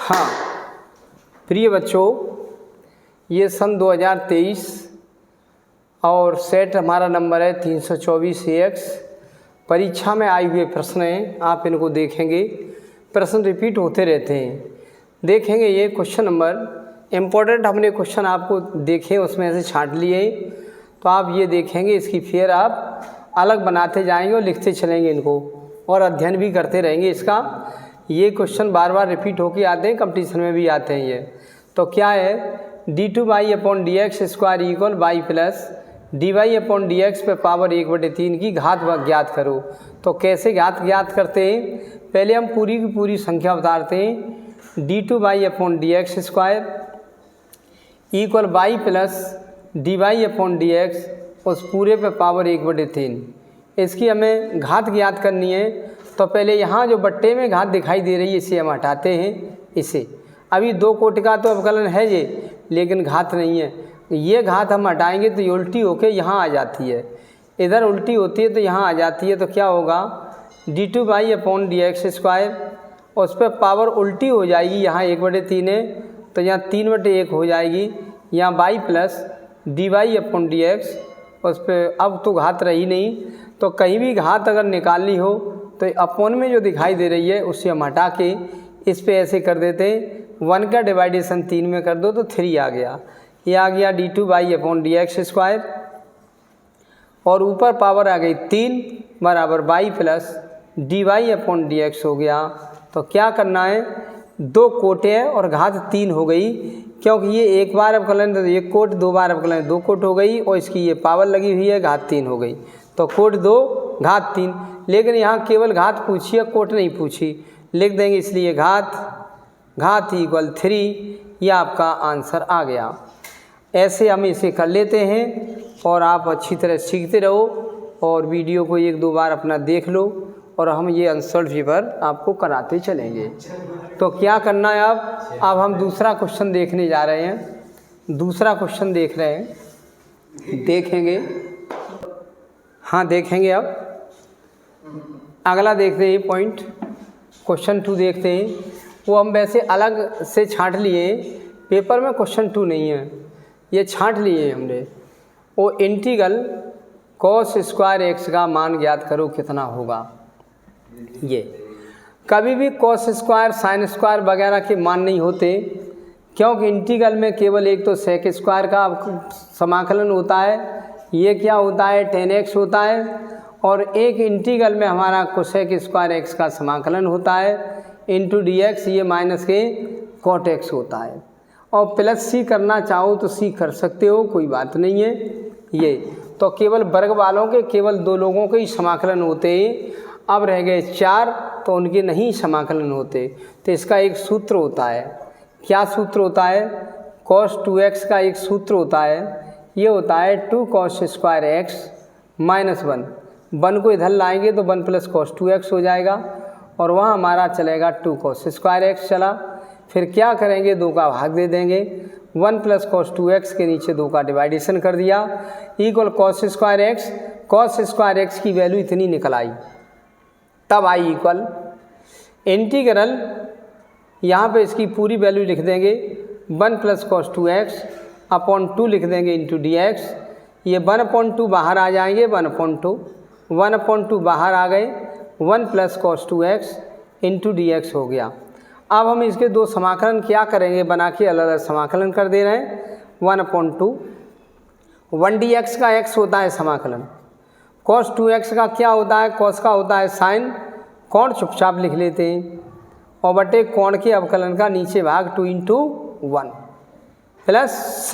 हाँ प्रिय बच्चों, ये सन 2023 और सेट हमारा नंबर है 324AX। परीक्षा में आए हुए प्रश्न हैं, आप इनको देखेंगे। प्रश्न रिपीट होते रहते हैं, देखेंगे। ये क्वेश्चन नंबर इम्पोर्टेंट हमने क्वेश्चन आपको देखे, उसमें से छांट लिए, तो आप ये देखेंगे। इसकी फिर आप अलग बनाते जाएंगे और लिखते चलेंगे इनको, और अध्ययन भी करते रहेंगे इसका। ये क्वेश्चन बार बार रिपीट होके आते हैं, कंपटीशन में भी आते हैं ये। तो क्या है, d2y/dx square equal y plus dy/dx पे पावर 1/3 की घात ज्ञात करो। तो कैसे घात ज्ञात करते हैं, पहले हम पूरी की पूरी संख्या उतारते हैं। d2y/dx square equal y plus dy/dx उस पूरे पे पावर 1/3, इसकी हमें घात ज्ञात करनी है। तो पहले यहाँ जो बट्टे में घात दिखाई दे रही है इसे हम हटाते हैं। इसे अभी दो कोटि का तो अवकलन है ये, लेकिन घात नहीं है। ये घात हम हटाएंगे तो ये उल्टी होके यहाँ आ जाती है, इधर उल्टी होती है तो यहाँ आ जाती है। तो क्या होगा, d2y/dx स्क्वायर, उस पर पावर उल्टी हो जाएगी, यहाँ 1/3 है तो यहाँ 3/1 हो जाएगी। यहाँ y प्लस dy/dx, उस पर अब तो घात रही नहीं। तो कहीं भी घात अगर निकालनी हो तो अपोन में जो दिखाई दे रही है उससे हम हटा के इस पे ऐसे कर देते हैं। 1 का डिवाइडेशन 3 में कर दो तो 3 आ गया। ये आ गया d2y/dx स्क्वायर, और ऊपर पावर आ गई 3 बराबर y प्लस dy/dx हो गया। तो क्या करना है, दो कोटे हैं और घात 3 हो गई, क्योंकि ये एक बार अवकलन तो एक कोट, दो बार अवकलन 2 कोट हो गई, और इसकी ये पावर लगी हुई है, घात 3 हो गई। तो कोट 2 घात 3, लेकिन यहाँ केवल घात पूछी है, कोट नहीं पूछी। लिख देंगे इसलिए घात इक्वल 3, यह आपका आंसर आ गया। ऐसे हम इसे कर लेते हैं, और आप अच्छी तरह सीखते रहो और वीडियो को 1-2 बार अपना देख लो, और हम ये आंसर पेपर आपको कराते चलेंगे। तो क्या करना है, अब हम दूसरा क्वेश्चन देखने जा रहे हैं। दूसरा क्वेश्चन देख रहे हैं, देखेंगे। हाँ देखेंगे। अब अगला देखते हैं पॉइंट, क्वेश्चन 2 देखते हैं। वो हम वैसे अलग से छांट लिए, पेपर में क्वेश्चन 2 नहीं है, ये छांट लिए हमने। वो इंटीग्रल cos स्क्वायर x का मान ज्ञात करो कितना होगा। ये कभी भी cos स्क्वायर साइन स्क्वायर वगैरह के मान नहीं होते, क्योंकि इंटीग्रल में केवल एक तो सेक स्क्वायर का समाकलन होता है, ये क्या होता है, tan x होता है, और एक इंटीग्रल में हमारा कोसेक स्क्वायर x का समाकलन होता है इंटू dx, ये माइनस के cot x होता है। और प्लस c करना चाहो तो c कर सकते हो, कोई बात नहीं है। ये तो केवल वर्ग वालों के केवल 2 लोगों के ही समाकलन होते हैं। अब रह गए 4, तो उनके नहीं समाकलन होते। तो इसका एक सूत्र होता है। क्या सूत्र होता है, cos 2x का एक सूत्र होता है, ये होता है 2 cos स्क्वायर x माइनस 1। 1 को इधर लाएंगे तो 1 प्लस cos 2x हो जाएगा, और वहाँ हमारा चलेगा 2 cos स्क्वायर x चला। फिर क्या करेंगे, 2 का भाग दे देंगे, 1 प्लस cos 2x के नीचे 2 का डिवाइडेशन कर दिया, equal cos square x। cos square x की वैल्यू इतनी निकल आई, तब आई इक्वल इंटीग्रल, यहाँ पे इसकी पूरी वैल्यू लिख देंगे, 1 प्लस cos 2x अपॉन 2 लिख देंगे इंटू dx। ये 1/2 बाहर आ जाएंगे, 1/2 बाहर आ गए, 1 plus cos 2x into dx हो गया। अब हम इसके 2 समाकलन क्या करेंगे, बना के अलग अलग समाकलन कर दे रहे हैं। 1/2 1dx का x होता है समाकलन, cos 2x का क्या होता है, cos का होता है साइन, कोण चुपचाप लिख लेते हैं, और बटे कोण के अवकलन का नीचे भाग 2 इंटू 1 प्लस c।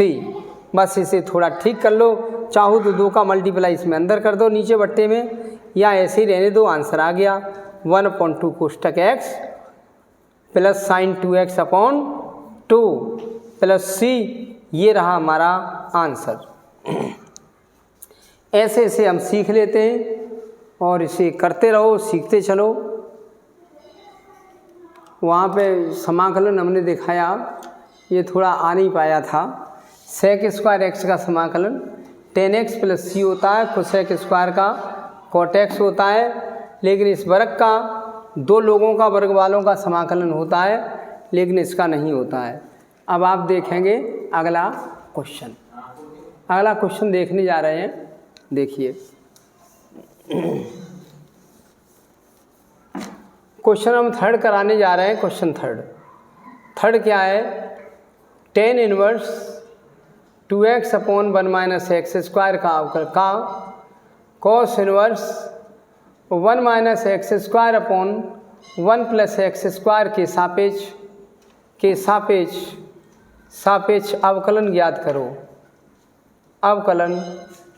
बस इसे थोड़ा ठीक कर लो, चाहो तो 2 का मल्टीप्लाई इसमें अंदर कर दो नीचे बट्टे में, या ऐसे ही रहने दो, आंसर आ गया 1/2 कोष्टक x plus sign 2x upon 2 plus c। ये रहा हमारा आंसर। ऐसे ऐसे हम सीख लेते हैं, और इसे करते रहो, सीखते चलो। वहाँ पे समाकलन हमने दिखाया, ये थोड़ा आ नहीं पाया था। सेक स्क्वायर x का समाकलन tan x प्लस c होता है, कोसेक स्क्वायर का cot x होता है, लेकिन इस वर्ग का 2 लोगों का वर्ग वालों का समाकलन होता है, लेकिन इसका नहीं होता है। अब आप देखेंगे अगला क्वेश्चन। अगला क्वेश्चन देखने जा रहे हैं, देखिए क्वेश्चन हम थर्ड कराने जा रहे हैं। क्वेश्चन थर्ड क्या है, tan inverse 2x upon 1 minus x square का cos inverse 1 minus x square upon 1 plus x square के सापेक्ष अवकलन ज्ञात करो। अवकलन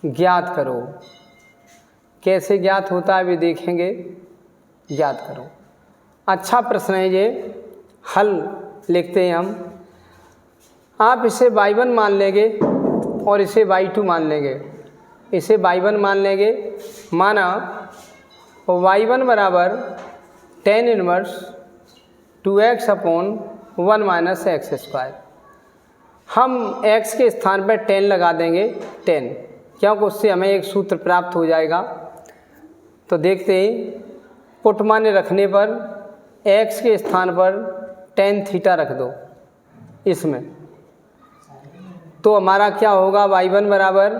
ज्ञात करो, कैसे ज्ञात होता है भी देखेंगे, ज्ञात करो। अच्छा प्रश्न है ये, हल लिखते हैं हम। आप इसे y1 मान लेंगे और इसे y2 मान लेंगे। इसे y1 मान लेंगे, माना y1 बराबर tan inverse 2x upon 1 minus x square. हम x के स्थान पर tan लगा देंगे, tan, क्योंकि उससे हमें एक सूत्र प्राप्त हो जाएगा। तो देखते हैं, पुट माने रखने पर x के स्थान पर tan थीटा रख दो इसमें, तो हमारा क्या होगा, y1 बराबर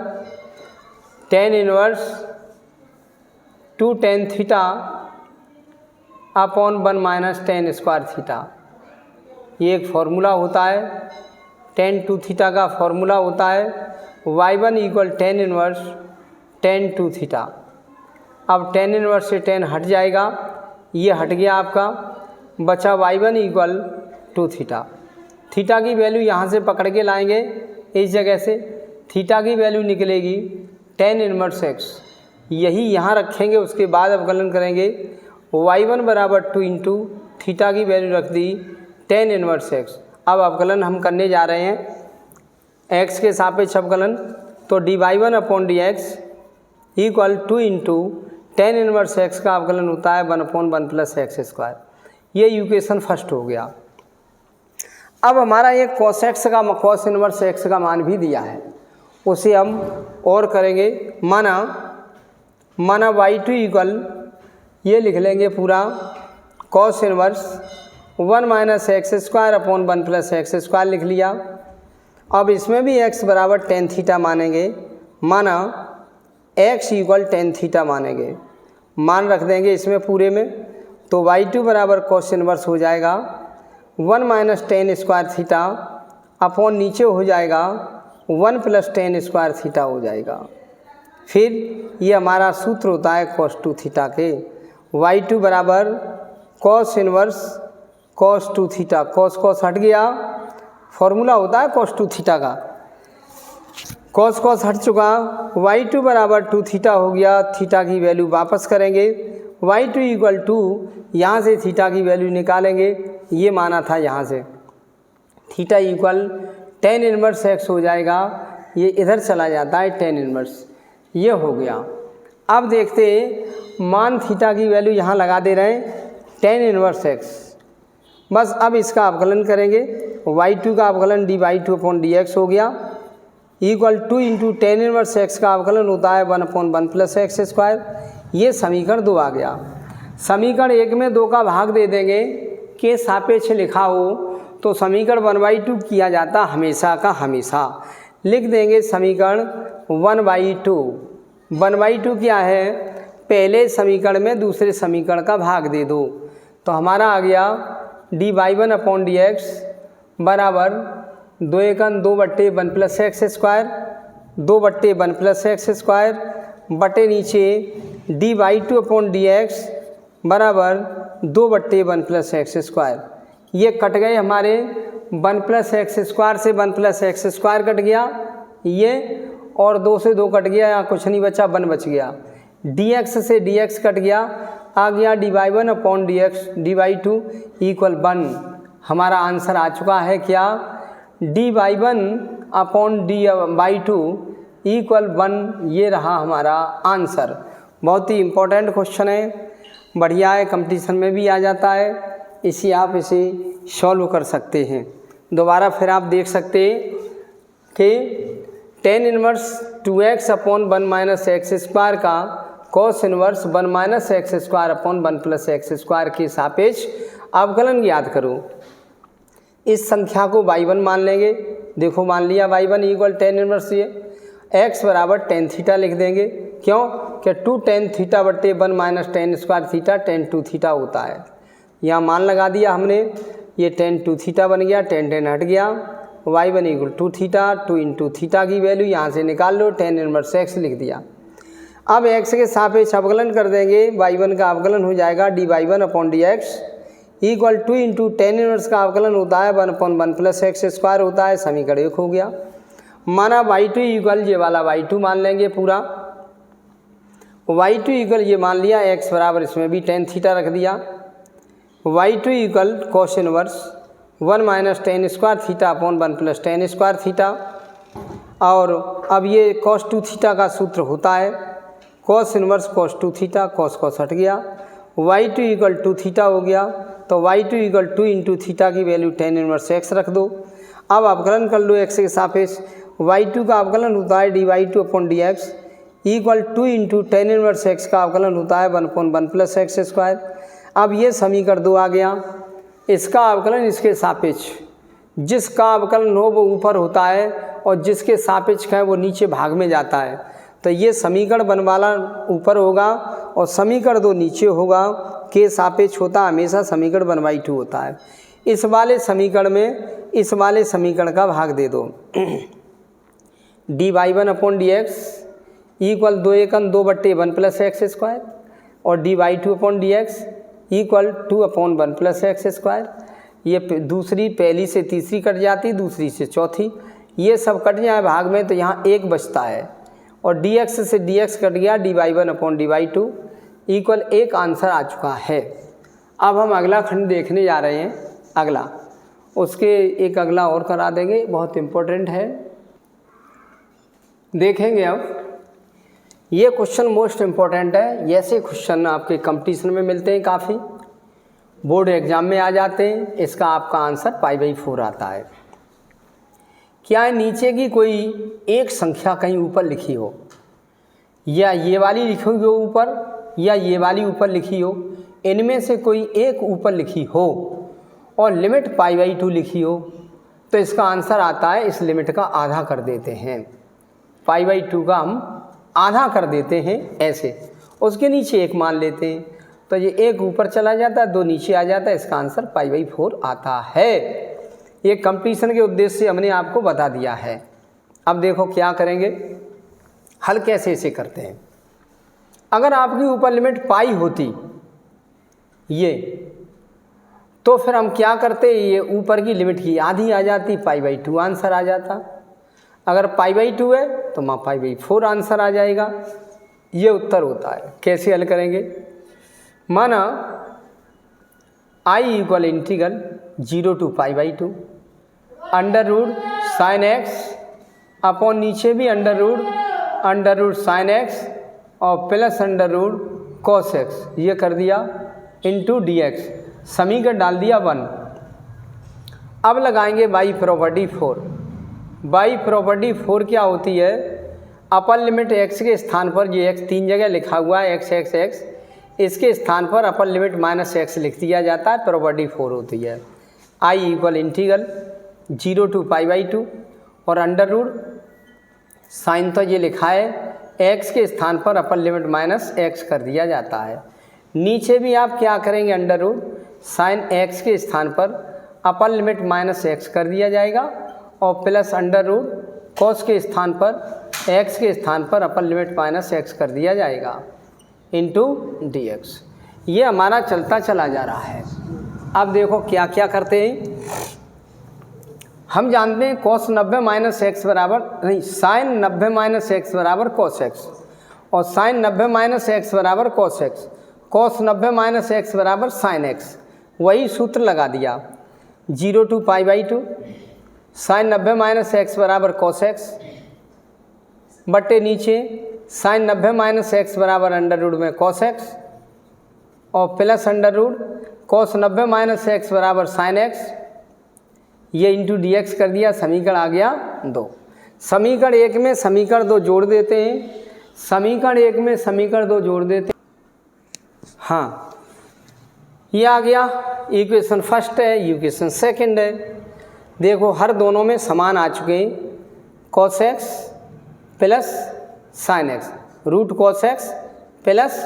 tan inverse 2 tan theta upon 1 minus tan square theta. ये एक फॉर्मूला होता है, tan 2 थीटा का फॉर्मूला होता है y1 equal tan inverse tan 2 theta. अब tan इनवर्स से tan हट जाएगा, ये हट गया आपका, बचा y1 इक्वल 2 थीटा। थीटा की वैल्यू यहाँ से पकड़ के लाएंगे, इस जगह से थीटा की वैल्यू निकलेगी tan इनवर्स x, यही यहाँ रखेंगे। उसके बाद अवकलन करेंगे, y1 बराबर 2 इंटू थीटा की वैल्यू रख दी tan इनवर्स x। अब अवकलन हम करने जा रहे हैं x के सापेक्ष अवकलन, तो dy1 upon dx equal 2 into tan inverse x का अवकलन होता है 1 अपॉन 1 प्लस एक्स स्क्वायर। ये इक्वेशन फर्स्ट हो गया। अब हमारा ये cos इनवर्स x का मान भी दिया है, उसे हम और करेंगे। माना y2 इक्वल, ये लिख लेंगे पूरा cos inverse 1 minus x square upon 1 plus x square लिख लिया। अब इसमें भी x बराबर tan थीटा मानेंगे, माना x इक्वल tan थीटा मानेंगे, मान रख देंगे इसमें पूरे में। तो y2 बराबर cos इनवर्स हो जाएगा 1 minus tan square theta upon नीचे हो जाएगा 1 प्लस tan स्क्वायर थीटा हो जाएगा। फिर ये हमारा सूत्र होता है cos 2 थीटा के, y2 बराबर cos inverse cos 2 theta, cos हट गया, फॉर्मूला होता है cos 2 थीटा का, cos हट चुका, y2 बराबर 2 थीटा हो गया। थीटा की वैल्यू वापस करेंगे, y2 इक्वल 2, यहाँ से थीटा की वैल्यू निकालेंगे, ये माना था यहाँ से, theta equal tan inverse x हो जाएगा, ये इधर चला जाता है tan इनवर्स, ये हो गया। अब देखते मान थीटा की वैल्यू यहाँ लगा दे रहे हैं tan इनवर्स x। बस अब इसका अवकलन करेंगे, y2 का अवकलन dy2 अपॉन dx हो गया equal 2 into tan inverse x का अवकलन होता है 1 अपॉन 1 प्लस एक्स स्क्वायर। ये समीकरण 2 आ गया। समीकरण 1 में 2 का भाग दे देंगे के सापेक्ष लिखा हो तो समीकरण 1/2 किया जाता हमेशा का हमेशा। लिख देंगे समीकरण 1/2। 1/2 क्या है, पहले समीकरण में दूसरे समीकरण का भाग दे दो, तो हमारा आ गया dy1 अपॉन dx बराबर 2/1 plus x square, 2/1 plus x square बटे नीचे dy2 अपॉन dx बराबर 2/1 प्लस एक्स स्क्वायर। ये कट गए हमारे 1 प्लस एक्स स्क्वायर से 1 प्लस एक्स स्क्वायर कट गया ये, और 2 से 2 कट गया, यहाँ कुछ नहीं बचा, 1 बच गया। dx से dx कट गया, आ गया dy1 upon dx dy2 equal 1। हमारा आंसर आ चुका है क्या, dy1 अपॉन dy2 इक्वल 1। ये रहा हमारा आंसर। बहुत ही इम्पोर्टेंट क्वेश्चन है, बढ़िया है, कंपटीशन में भी आ जाता है, आप इसे सॉल्व कर सकते हैं। दोबारा फिर आप देख सकते हैं कि tan inverse 2x upon 1 minus x square का cos inverse 1 minus x square upon 1 plus x square के सापेक्ष अवकलन ज्ञात करो। इस संख्या को y1 मान लेंगे। देखो मान लिया y1 इक्वल टेन इनवर्स ये x बराबर टेन थीटा लिख देंगे। क्यों कि 2 tan थीटा बट्टे 1 minus ten square theta tan 2 theta होता है। यहाँ मान लगा दिया हमने, ये टेन 2 थीटा बन गया, टेन टेन हट गया, y1 equal 2 theta, 2 into theta की वैल्यू यहाँ से निकाल लो, टेन इनवर्स x लिख दिया। अब x के सापेक्ष अवकलन कर देंगे, y1 का अवकलन हो जाएगा dy1 upon dx equal 2 into tan inverse का अवकलन होता है 1 अपॉन 1 प्लस एक्स स्क्वायर होता है। समीकरण 1 हो गया। माना y2 इक्वल ये वाला y2 मान लेंगे पूरा, y2 इक्वल ये मान लिया, x बराबर इसमें भी टेन थीटा रख दिया, y2 equal cos inverse 1 minus ten square theta upon 1 plus ten square theta. और अब ये कॉस 2 थीटा का सूत्र होता है cos inverse cos 2 theta, cos cos हट गया, y2 इक्वल 2 थीटा हो गया। तो y2 इक्वल 2 इंटू थीटा की वैल्यू टेन इनवर्स x रख दो। अब अवकलन कर लो x के सापेक्ष, y2 का अवकलन होता है dy2 upon dx equal 2 into tan inverse x का अवकलन होता है 1 अपॉन 1 प्लस एक्स स्क्वायर। अब ये समीकरण 2 आ गया। इसका अवकलन इसके सापेक्ष, जिसका अवकलन हो वो ऊपर होता है और जिसके सापेक्ष है वो नीचे भाग में जाता है। तो ये समीकरण 1 वाला ऊपर होगा और समीकरण 2 नीचे होगा, के सापेक्ष होता हमेशा समीकरण 1/2 होता है। इस वाले समीकरण में इस वाले समीकरण का भाग दे दो, dy1 अपॉन dx इक्वल 2 एकन 2 बट्टे 1 प्लस एक्स स्क्वायर और dy2 upon dx equal 2 upon 1 plus x square. ये दूसरी पहली से तीसरी कट जाती, दूसरी से चौथी, ये सब कट जाए भाग में तो यहाँ 1 बचता है और dx से dx कट गया, dy1 upon dy2 equal 1 answer आ चुका है। अब हम अगला खंड देखने जा रहे हैं। अगला उसके एक अगला और करा देंगे, बहुत इम्पोर्टेंट है, देखेंगे। अब ये क्वेश्चन मोस्ट इम्पोर्टेंट है, ऐसे क्वेश्चन आपके कंपटीशन में मिलते हैं, काफ़ी बोर्ड एग्जाम में आ जाते हैं। इसका आपका आंसर π/4 आता है। क्या है, नीचे की कोई एक संख्या कहीं ऊपर लिखी हो, या ये वाली लिखी हो ऊपर या ये वाली ऊपर लिखी हो, इनमें से कोई एक ऊपर लिखी हो और लिमिट π/2 लिखी हो, तो इसका आंसर आता है, इस लिमिट का आधा कर देते हैं, π/2 का हम आधा कर देते हैं ऐसे, उसके नीचे 1 मान लेते हैं, तो ये 1 ऊपर चला जाता है, 2 नीचे आ जाता है, इसका आंसर π/4 आता है। ये कंपटीशन के उद्देश्य से हमने आपको बता दिया है। अब देखो क्या करेंगे, हल कैसे इसे करते हैं। अगर आपकी ऊपर लिमिट पाई होती ये, तो फिर हम क्या करते, ये ऊपर की लिमिट की आधी आ जाती, π/2 आंसर आ जाता। अगर π/2 है तो वहाँ π/4 आंसर आ जाएगा। ये उत्तर होता है। कैसे हल करेंगे, माना I equal integral 0 to π/2 under root sine x upon नीचे भी अंडर रूट साइन एक्स और plus under root cos x, ये कर दिया इंटू dx, समीकरण डाल दिया 1। अब लगाएंगे बाई प्रॉपर्टी 4। बाई प्रॉपर्टी 4 क्या होती है, अपर लिमिट x के स्थान पर, ये x 3 जगह लिखा हुआ है x, इसके स्थान पर अपर लिमिट -x लिख दिया जाता है, प्रॉपर्टी 4 होती है। I इक्वल इंटीग्रल 0 टू π/2 और अंडर रूट साइन तो ये लिखा है, x के स्थान पर अपर लिमिट -x कर दिया जाता है। नीचे भी आप क्या करेंगे, अंडर रूट साइन x के स्थान पर अपर लिमिट -x कर दिया जाएगा और प्लस अंडर रूट कॉस के स्थान पर x के स्थान पर अपर लिमिट -x कर दिया जाएगा इंटू dx। ये हमारा चलता चला जा रहा है। अब देखो क्या क्या करते हैं। हम जानते हैं cos 90 - x बराबर नहीं, साइन 90 - x बराबर cos x और साइन 90 - x बराबर cos x, cos 90 - x बराबर साइन x। वही सूत्र लगा दिया, 0 टू π/2 साइन 90 - x बराबर cos x बट्टे नीचे साइन 90 - x बराबर अंडर रूट में cos x और plus under root cos 90 - x बराबर साइन x, ये इंटू dx कर दिया। समीकरण आ गया 2। समीकरण 1 में समीकरण 2 जोड़ देते हैं, समीकरण 1 में समीकरण 2 जोड़ देते हैं। हाँ, ये आ गया, इक्वेशन फर्स्ट है, इक्वेशन सेकंड है। देखो हर दोनों में समान आ चुके हैं, cos x plus sin x, root cos x plus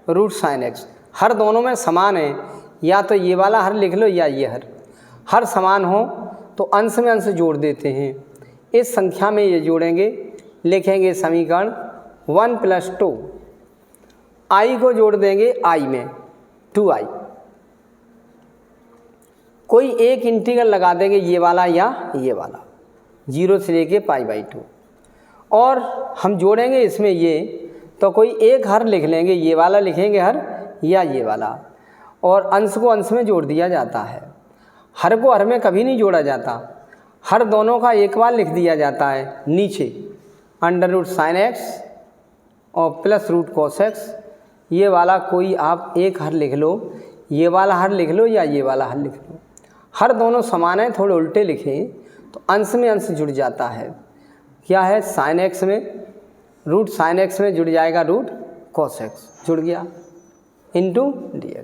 root sin x, हर दोनों में समान है। या तो ये वाला हर लिख लो या ये हर समान हो तो अंश में अंश जोड़ देते हैं। इस संख्या में ये जोड़ेंगे, लिखेंगे समीकरण 1 + 2, i को जोड़ देंगे i में 2i, कोई एक इंटीग्रल लगा देंगे ये वाला या ये वाला 0 से लेके π/2, और हम जोड़ेंगे इसमें ये, तो कोई एक हर लिख लेंगे, ये वाला लिखेंगे हर या ये वाला, और अंश को अंश में जोड़ दिया जाता है। हर को हर में कभी नहीं जोड़ा जाता, हर दोनों का एक बार लिख दिया जाता है नीचे, √sin x और प्लस रूट cos x, ये वाला कोई आप एक हर लिख लो, ये वाला हर लिख लो या ये वाला हर लिख लो, हर दोनों समान है, थोड़े उल्टे लिखें तो अंश में अंश जुड़ जाता है। क्या है, sin x में रूट sin x में जुड़ जाएगा रूट cos x, जुड़ गया इंटू dx,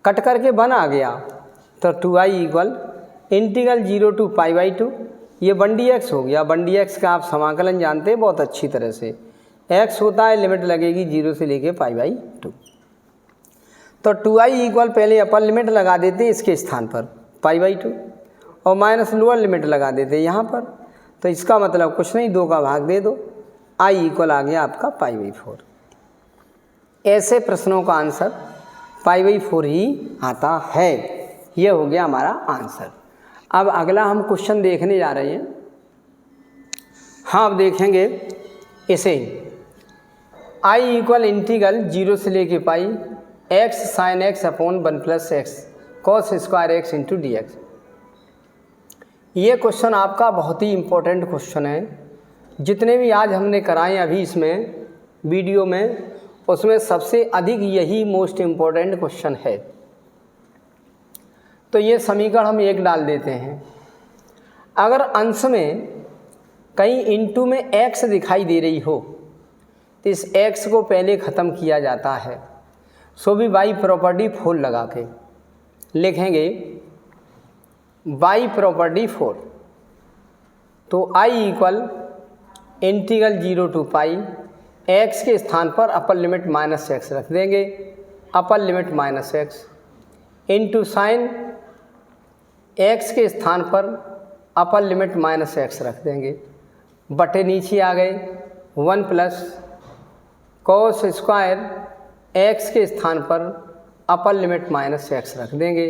कट करके 1 आ गया तो 2i = 0 to π/2, ये 1dx हो गया। 1dx का आप समाकलन जानते हैं बहुत अच्छी तरह से, x होता है लिमिट लगेगी 0 से लेके π/2, तो 2i = पहले अपर लिमिट लगा देते हैं इसके स्थान पर π/2 और माइनस लोअर लिमिट लगा देते हैं यहाँ पर, तो इसका मतलब कुछ नहीं, 2 का भाग दे दो, i = आ गया आपका π/4। ऐसे प्रश्नों का आंसर π/4 ही आता है। ये हो गया हमारा आंसर। अब अगला हम क्वेश्चन देखने जा रहे हैं। हाँ, अब देखेंगे इसे, i = 0 से लेके x sin x / 1 + x cos² x × dx। ये क्वेश्चन आपका बहुत ही इम्पोर्टेंट क्वेश्चन है। जितने भी आज हमने कराए अभी इसमें वीडियो में, उसमें सबसे अधिक यही मोस्ट इम्पोर्टेंट क्वेश्चन है। तो ये समीकरण हम 1 डाल देते हैं। अगर अंश में कहीं इनटू में x दिखाई दे रही हो तो इस x को पहले ख़त्म किया जाता है, सो भी बाई प्रॉपर्टी 4 लगा के लिखेंगे बाई प्रॉपर्टी 4। तो i = 0 to x के स्थान पर अपर लिमिट -x रख देंगे, upper limit -x into sine x के स्थान पर अपर लिमिट -x रख देंगे, बटे नीचे आ गए 1 + cos² x के स्थान पर अपर लिमिट -x रख देंगे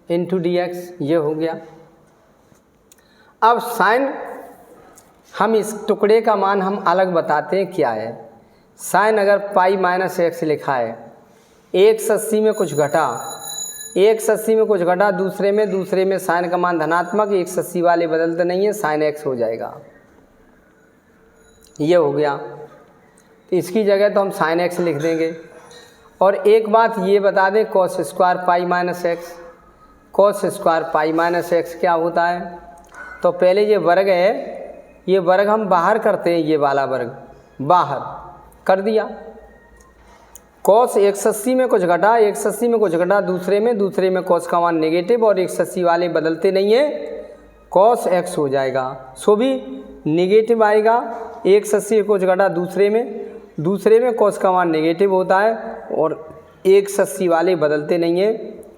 इंटू dx, ये हो गया। अब साइन हम इस टुकड़े का मान हम अलग बताते हैं क्या है। साइन अगर π-x लिखा है, 180 में कुछ घटा, 180 में कुछ घटा, दूसरे में साइन का मान धनात्मक, 180 वाले बदलते नहीं है, साइन x हो जाएगा। ये हो गया, तो इसकी जगह तो हम साइन x लिख देंगे। और एक बात ये बता दें, cos² π-x, cos² π-x क्या होता है। तो पहले ये वर्ग है, ये वर्ग हम बाहर करते हैं, ये वाला वर्ग बाहर कर दिया। cos 180 में कुछ घटा, 180 में कुछ घटा, दूसरे में cos का मान नेगेटिव और 180 वाले बदलते नहीं है, cos x हो जाएगा, सो भी नेगेटिव आएगा। 180 में कुछ घटा, दूसरे में cos का मान नेगेटिव होता है और 180 वाले बदलते नहीं है,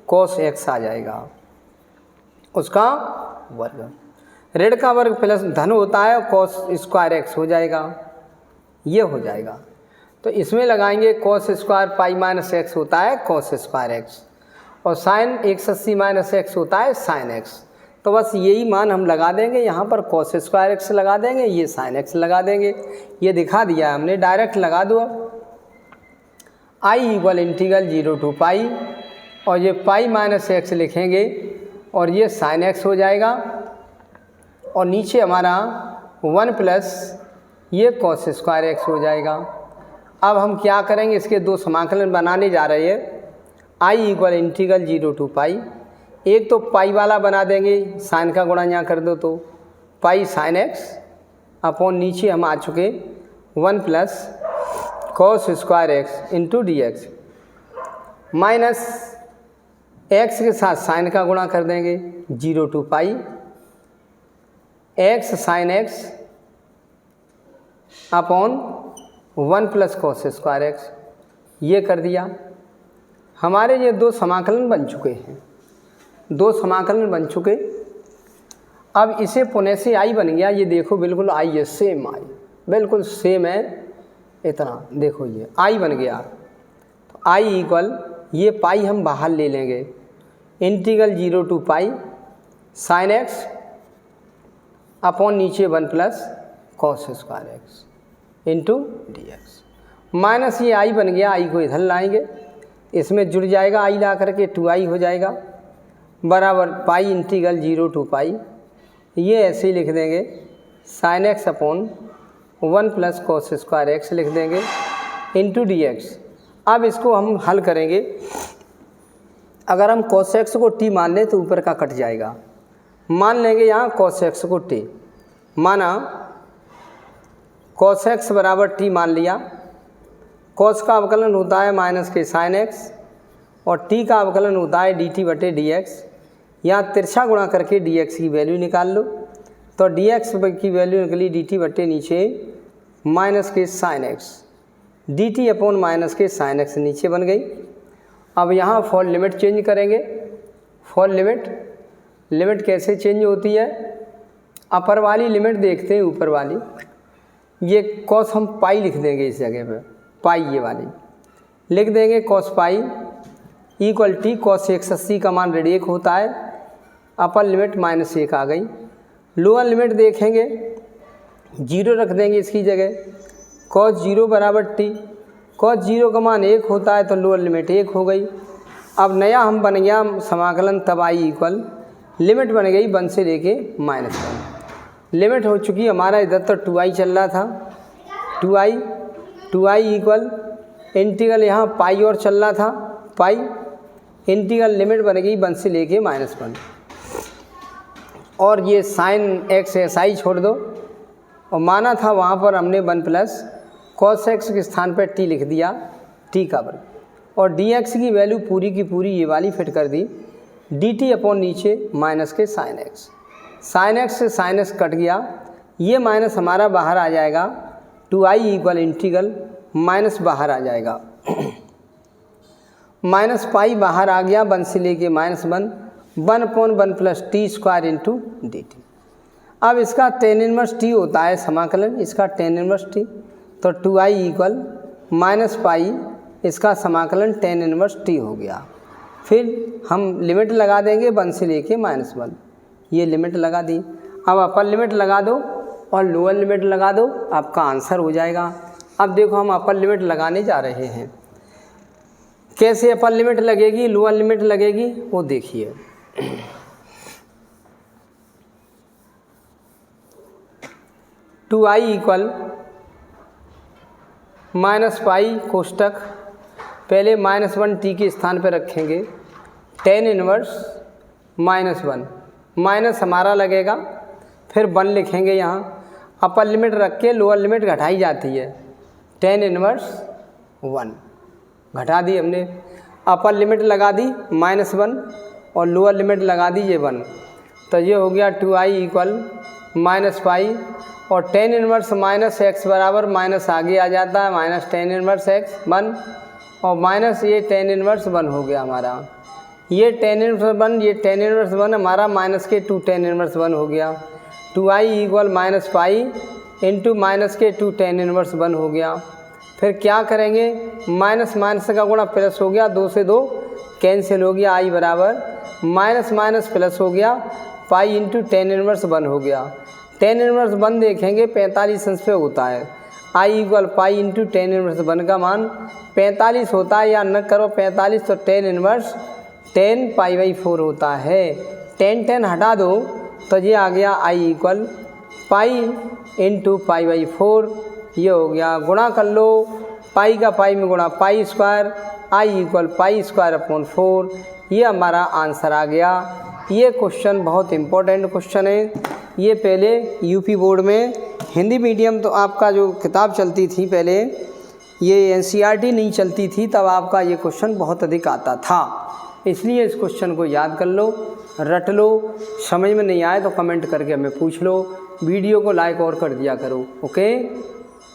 cos x आ जाएगा, उसका वर्ग। ऋण का वर्ग प्लस धन होता है, cos² x हो जाएगा, ये हो जाएगा। तो इसमें लगाएंगे cos² π-x होता है cos² x, और साइन 180 - x होता है sin x। तो बस यही मान हम लगा देंगे, यहाँ पर cos² x लगा देंगे, ये sin x लगा देंगे, ये दिखा दिया हमने, डायरेक्ट लगा दो। i = 0 to और ये π-x लिखेंगे और ये sin x हो जाएगा, और नीचे हमारा 1 + ये cos² x हो जाएगा। अब हम क्या करेंगे, इसके 2 समाकलन बनाने जा रहे हैं। i = 0 to एक तो पाई वाला बना देंगे, साइन का गुणा यहाँ कर दो तो पाई sin x अपॉन नीचे हम आ चुके 1 + cos² x into dx, minus x के साथ साइन का गुणा कर देंगे 0 to x sign x upon 1 plus cos square x, ये कर दिया। हमारे ये दो समाकलन बन चुके हैं, दो समाकलन बन चुके। अब इसे पुनः से आई बन गया, ये देखो बिल्कुल आई है, सेम आई, बिल्कुल सेम है इतना, देखो ये आई बन गया। तो आई इक्वल, ये पाई हम बाहर ले लेंगे, integral 0 to pi sine x upon नीचे 1 plus cos square x into d x, minus ये आई बन गया, आई को इधर लाएंगे, इसमें जुड़ जाएगा आई ला करके 2i हो जाएगा, बराबर पाई इंटीग्रल 0 टू पाई, ये ऐसे ही लिख देंगे sign x upon 1 plus cos square x लिख देंगे इंटू डी एक्स। अब इसको हम हल करेंगे, अगर हम कॉस एक्स को टी मान लें तो ऊपर का कट जाएगा, मान लेंगे यहाँ कॉस एक्स को टी, माना कॉस एक्स बराबर टी मान लिया, कॉस का अवकलन होता है माइनस के साइन एक्स और टी का अवकलन होता है डी टी बटे डी एक्स। यहाँ तिरछा गुणा करके डी एक्स की वैल्यू निकाल लो, तो डी एक्स की वैल्यू निकली डी टी बटे नीचे माइनस के sine x, D T upon minus के साइन एक्स नीचे बन गई। अब यहाँ फॉर लिमिट चेंज करेंगे, फॉर लिमिट कैसे चेंज होती है, अपर वाली लिमिट देखते हैं, ऊपर वाली ये कॉस हम पाई लिख देंगे, इस जगह पे पाई ये वाली लिख देंगे, cos pi equal T cos 180 का मान रेडियक होता है, अपर लिमिट -1 आ गई। लोअर लिमिट देखेंगे 0 रख देंगे इसकी जगह, कॉस 0 बराबर टी, कॉस 0 का मान 1 होता है तो लोअर लिमिट 1 हो गई। अब नया हम बन गया समाकलन, तब आई इक्वल लिमिट बन गई 1 से लेके -1, लिमिट हो चुकी हमारा, इधर तो 2i चल रहा था, 2i इक्वल इंटीग्रल यहाँ पाई और चल रहा था पाई, इंटीग्रल लिमिट बन गई 1 से लेके -1, और ये साइन एक्स एसआई छोड़ दो, और माना था वहाँ पर हमने 1 प्लस कॉस एक्स के स्थान पर टी लिख दिया, टी का वर्ग, और डी एक्स की वैल्यू पूरी की पूरी ये वाली फिट कर दी, डी टी अपॉन नीचे माइनस के साइन एक्स, साइन एक्स से साइन एक्स कट गया, ये माइनस हमारा बाहर आ जाएगा, 2i इक्वल इंटीग्रल माइनस बाहर आ जाएगा, माइनस पाई बाहर आ गया 1 से लेके -1, 1 upon 1 plus T square into D T. अब इसका tan इनवर्स टी होता है समाकलन, इसका tan इनवर्स टी, तो 2i इक्वल माइनस पाई, इसका समाकलन tan इनवर्स टी हो गया। फिर हम लिमिट लगा देंगे 1 से लेके -1, ये लिमिट लगा दी। अब अपर लिमिट लगा दो और लोअर लिमिट लगा दो, आपका आंसर हो जाएगा। अब देखो हम अपर लिमिट लगाने जा रहे हैं, कैसे अपर लिमिट लगेगी लोअर लिमिट लगेगी वो देखिए। Two I equal minus pi कोष्टक, पहले -1 टी के स्थान पर रखेंगे, tan इनवर्स -1 माइनस हमारा लगेगा, फिर 1 लिखेंगे यहाँ, अपर लिमिट रख के लोअर लिमिट घटाई जाती है, tan इनवर्स 1 घटा दी हमने, अपर लिमिट लगा दी -1 और लोअर लिमिट लगा दी ये 1, तो ये हो गया 2i इक्वल माइनस पाई, और tan इनवर्स -x बराबर माइनस आगे आ जाता है, माइनस tan इनवर्स x 1, और माइनस ये tan इनवर्स 1 हो गया हमारा, ये tan इनवर्स 1, ये tan इनवर्स 1 हमारा माइनस के 2 tan इनवर्स 1 हो गया, 2i equal minus pi into minus के 2 tan इनवर्स 1 हो गया। फिर क्या करेंगे, माइनस माइनस का गुणा प्लस हो गया, 2 से 2 कैंसिल हो गया, i बराबर माइनस माइनस प्लस हो गया, पाई इंटू tan इनवर्स 1 हो गया। tan इनवर्स 1 देखेंगे 45 अंश पे होता है, i equal pi into tan inverse 1 का मान 45 होता है, या न करो 45 तो tan इनवर्स 10 पाई/4 होता है, tan हटा दो तो ये आ गया i इक्वल पाई इंटू पाई/4, ये हो गया, गुणा कर लो, पाई का पाई में गुणा pi square, i equal pi square upon 4, ये हमारा आंसर आ गया। ये क्वेश्चन बहुत इम्पोर्टेंट क्वेश्चन है, ये पहले यूपी बोर्ड में हिंदी मीडियम तो आपका जो किताब चलती थी पहले, ये एनसीईआरटी नहीं चलती थी, तब आपका ये क्वेश्चन बहुत अधिक आता था, इसलिए इस क्वेश्चन को याद कर लो। रट लो, समझ में नहीं आए तो कमेंट करके हमें पूछ लो, वीडियो को लाइक और कर दिया करो। ओके।